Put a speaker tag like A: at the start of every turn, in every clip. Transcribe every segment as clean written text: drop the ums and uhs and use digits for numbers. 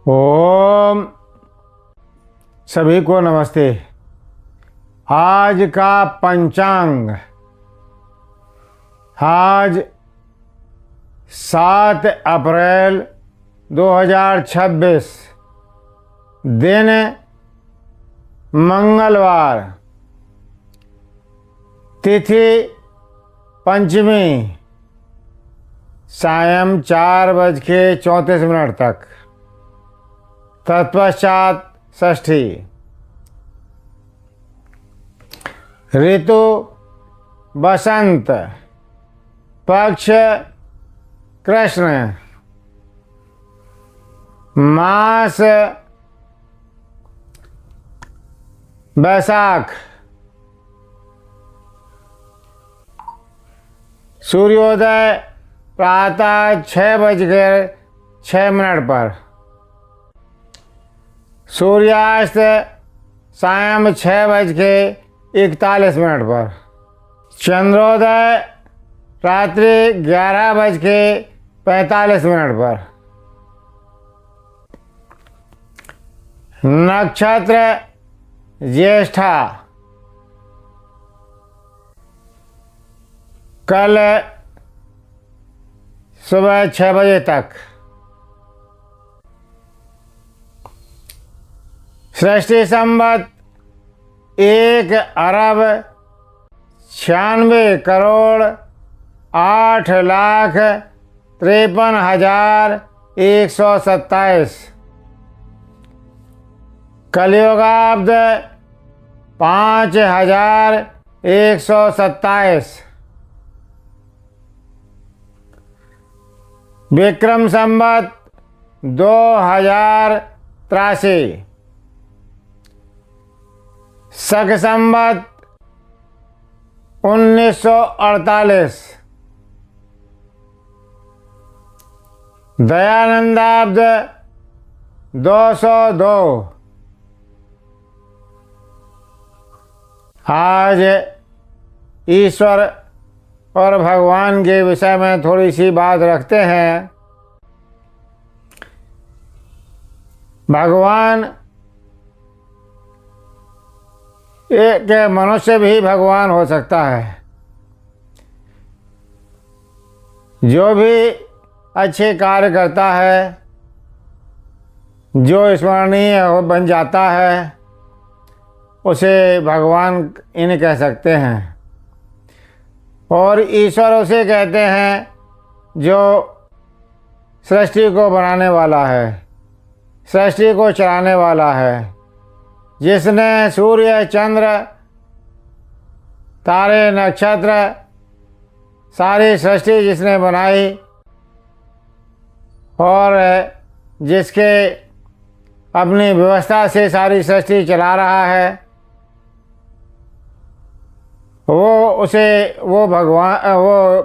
A: ओम सभी को नमस्ते। आज का पंचांग, आज 7 अप्रैल 2026, दिन मंगलवार, तिथि पंचमी, सायं 4:34 तक, तत्पश्चात षष्ठी। ऋतु बसंत, पक्ष कृष्ण, मास बैसाख, सूर्योदय प्रातः 6:06 पर, सूर्यास्त सायं 6:41 पर, चंद्रोदय रात्रि 11:45 पर, नक्षत्र ज्येष्ठा, कल सुबह 6 बजे तक। सृष्टि संवत 1,96,53,127। कलियुगाब्द 5,127। विक्रम संवत 2083। शक संवत 1948। दयानंदाब्द 202। आज ईश्वर और भगवान के विषय में थोड़ी सी बात रखते हैं। भगवान एक मनुष्य भी भगवान हो सकता है। जो भी अच्छे कार्य करता है, जो स्मरणीय बन जाता है, उसे भगवान इन्हें कह सकते हैं। और ईश्वर उसे कहते हैं जो सृष्टि को बनाने वाला है, सृष्टि को चलाने वाला है, जिसने सूर्य, चंद्र, तारे, नक्षत्र, सारी सृष्टि जिसने बनाई और जिसके अपनी व्यवस्था से सारी सृष्टि चला रहा है, वो भगवान, वो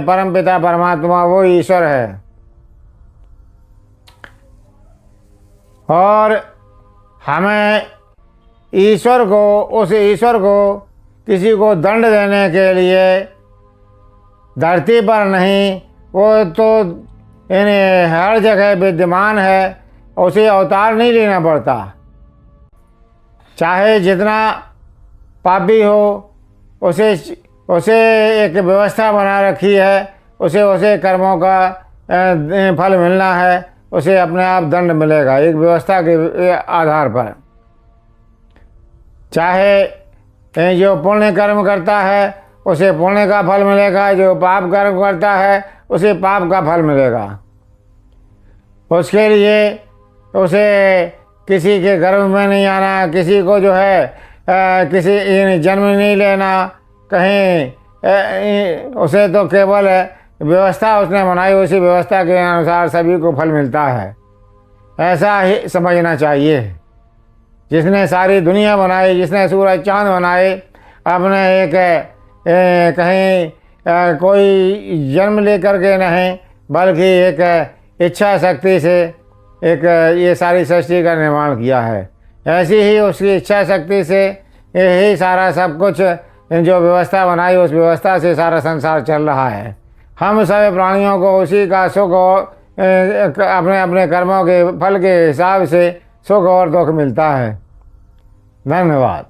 A: परमपिता परमात्मा, वो ईश्वर है। और हमें उस ईश्वर को किसी को दंड देने के लिए धरती पर नहीं, वो तो हर जगह विद्यमान है। उसे अवतार नहीं लेना पड़ता। चाहे जितना पापी हो, उसे एक व्यवस्था बना रखी है। उसे कर्मों का फल मिलना है, उसे अपने आप दंड मिलेगा एक व्यवस्था के आधार पर। चाहे जो पुण्य कर्म करता है उसे पुण्य का फल मिलेगा, जो पाप कर्म करता है उसे पाप का फल मिलेगा। उसके लिए उसे किसी के गर्भ में नहीं आना, किसी को जो है किसी जन्म नहीं लेना कहीं। उसे तो केवल व्यवस्था उसने बनाई, उसी व्यवस्था के अनुसार सभी को फल मिलता है। ऐसा ही समझना चाहिए। जिसने सारी दुनिया बनाई, जिसने सूरज चांद बनाए, अपने एक कहीं कोई जन्म लेकर के नहीं, बल्कि एक इच्छा शक्ति से एक ये सारी सृष्टि का निर्माण किया है। ऐसी ही उसकी इच्छा शक्ति से यही सारा सब कुछ जो व्यवस्था बनाई, उस व्यवस्था से सारा संसार चल रहा है। हम सभी प्राणियों को उसी का सुख अपने अपने कर्मों के फल के हिसाब से सुख और दुख मिलता है। धन्यवाद।